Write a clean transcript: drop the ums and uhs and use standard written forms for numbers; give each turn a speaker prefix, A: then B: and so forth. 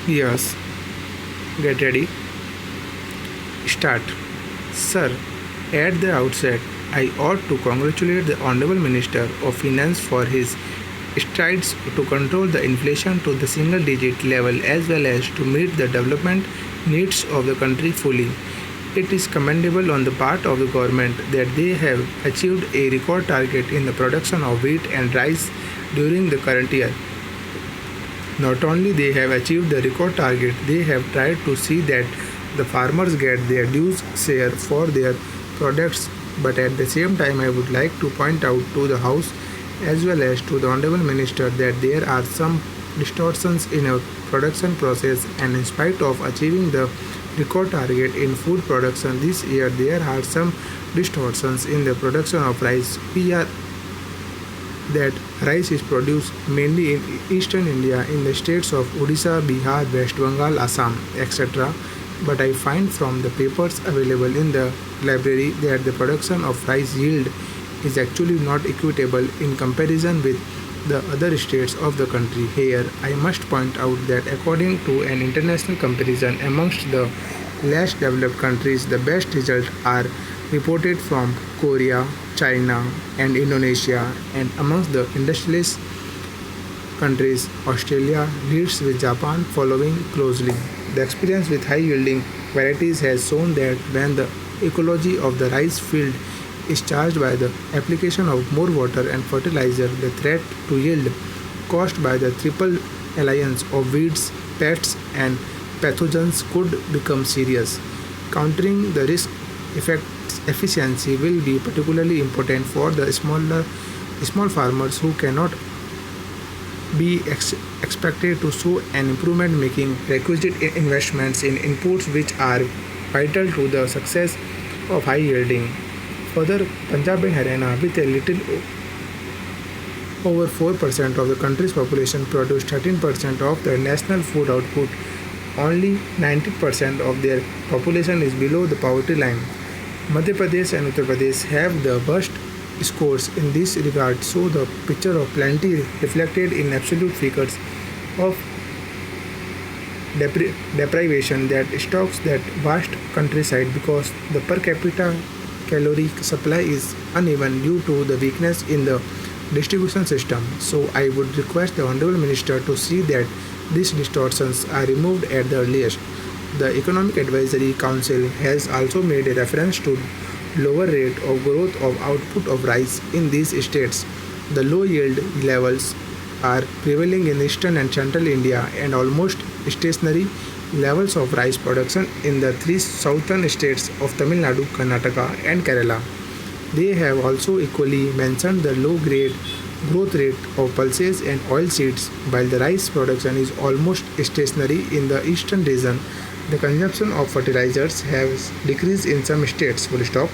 A: Yes, get ready. Start. Sir, at the outset, I ought to congratulate the Honorable Minister of Finance for his strides to control the inflation to the single digit level as well as to meet the development needs of the country fully. It is commendable on the part of the government that they have achieved a record target in the production of wheat and rice during the current year. Not only they have achieved the record target, they have tried to see that the farmers get their dues share for their products. But at the same time, I would like to point out to the House as well as to the Honorable Minister that there are some distortions in our production process, and in spite of achieving the record target in food production this year, there are some distortions in the production of rice. We are that rice is produced mainly in eastern India in the states of Odisha, Bihar, West Bengal, Assam, etc. But I find from the papers available in the library that the production of rice yield is actually not equitable in comparison with the other states of the country. Here, I must point out that according to an international comparison amongst the less developed countries, the best results are reported from Korea, China, and Indonesia, and amongst the industrialist countries, Australia leads with Japan following closely. The experience with high yielding varieties has shown that when the ecology of the rice field is charged by the application of more water and fertilizer, the threat to yield caused by the triple alliance of weeds, pests, and pathogens could become serious. Countering the risk effects efficiency will be particularly important for the small farmers who cannot be expected to show an improvement, making requisite investments in inputs which are vital to the success of high yielding. Further, Punjab and Haryana, with a little over 4% of the country's population, produce 13% of the national food output. Only 19% of their population is below the poverty line. Madhya Pradesh and Uttar Pradesh have the worst scores in this regard, so the picture of plenty reflected in absolute figures of deprivation that stalks that vast countryside because the per capita calorie supply is uneven due to the weakness in the distribution system. So I would request the Honorable Minister to see that these distortions are removed at the earliest. The Economic Advisory Council has also made a reference to lower rate of growth of output of rice in these states. The low yield levels are prevailing in eastern and central India and almost stationary levels of rice production in the three southern states of Tamil Nadu, Karnataka, and Kerala. They have also equally mentioned the low grade growth rate of pulses and oilseeds. While the rice production is almost stationary in the eastern region, the consumption of fertilizers has decreased in some states. Full stop.